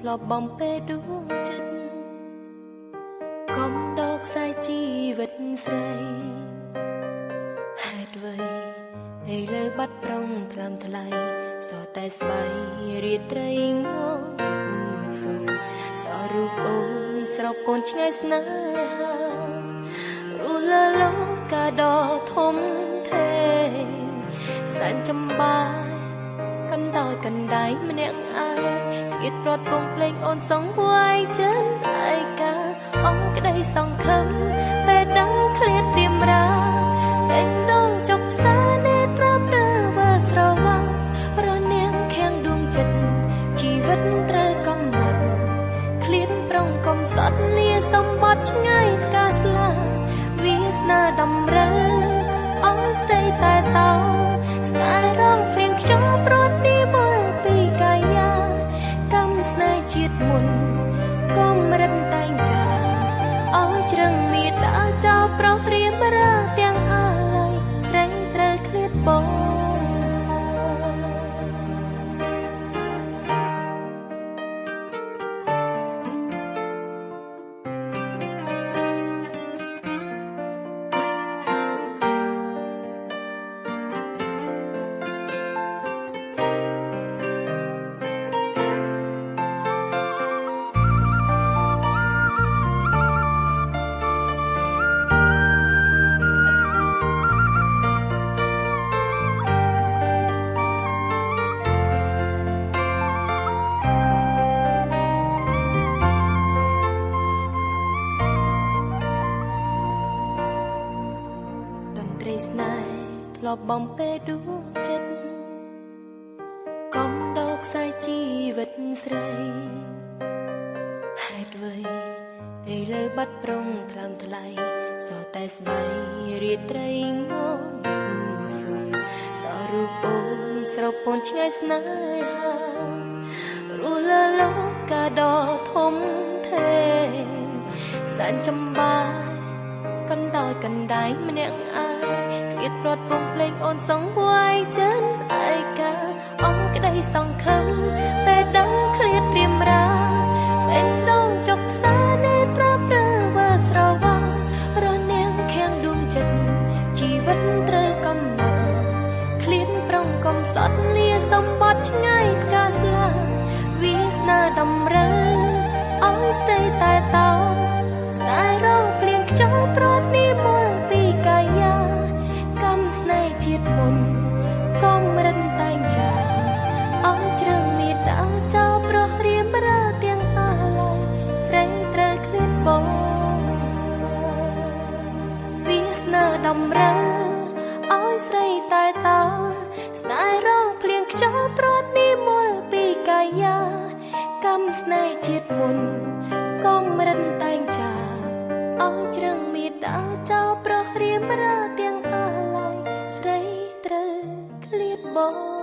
ลบបំពេដួងចិត្តកុំដកខ្សែជីវិតស្រីហេតុអ្វីឥឡូវបាត់ប្រុងថ្លើមថ្លៃសតែស្បៃរាត្រីងងសុំសរូបអូនស្រពូនឆ្ងាយស្នេហារូលលោកាដធំធេសែនចំបាយកណ្ដោយកណ្ដាយម្នាក់ឯងគៀតប្រត់ពងភ្លេងអូនសងវាយចិនឯកាអង្គក្ដីសង្ឃឹមពេលដឹងឃ្លាតព្រាមរាតែងដងចប់ផ្សានេត្រាព្រើវល់ស្រវាំងរនាងខាំងដួងចិត្តជីវិតត្រូវកំណត់ឃ្លាតប្រុងកំសត់លាសម្បត្តិឆ្ងាយផ្កាស្លាវាសនាដំរើអស់ស្រីតែតោស្នេហ៍រងភ្លៀងខ្យល់ប្រត់នេះមកពីកាយាកម្មស្នេហ៍ជាតិមុនកុំរិនតែងចាអោយជ្រឹងមានដើរចោលប្រុសរៀមរាទាំងអាឡ័យស្រីត្រូវឃ្លាតបងស្នេហ៍ធ្លាប់បំពេដួងចិត្តកុំដកខ្សែជីវិតស្រីហេតុអ្វីឥឡូវបាត់ប្រុងថ្លើមថ្លៃសតែស្បៃរាត្រីងងសុំសរូបអូនស្រពូនឆ្ងាយស្នេហារូលលោកាដធំធេសែនចំបាយកណ្ដោយកណ្ដាយម្នាក់ឯងគៀតប្រត់ពងភ្លេងអូនសងវាយចិនឯកាអង្គក្ដីសង្ឃឹមពេលដឹងឃ្លាតព្រាមរាតែងដងចប់ផ្សានេត្រាព្រើវល់ស្រវាំងរនាងខាំងដួងចិត្តជីវិតត្រូវកំណត់ឃ្លាតប្រុងកំសត់លាសម្បត្តិឆ្ងាយផ្កាស្លាវាសនាដំរើអោយស្រីតែតោស្នេហ៍រងភ្លៀងខ្យល់ប្រត់នេះមកពីកាយាកម្មស្នេហ៍ជាតិមុនកុំរិនតែងចាអស់ជ្រឹងមានដើរចោលប្រុសរៀមរាទាំងអាឡ័យស្រីត្រូវឃ្លាតបងវាសនាដំរើអោយស្រីតែតោស្នេហ៍រងភ្លៀងខ្យល់ប្រត់នេះមកពីកាយាកម្មស្នេហ៍ជាតិមុនកុំរិនតែងចាអស់ជ្រឹងមានដើរចោលប្រុសរៀមរាទាំងអាឡ័យស្រីត្រូវឃ្លាតបង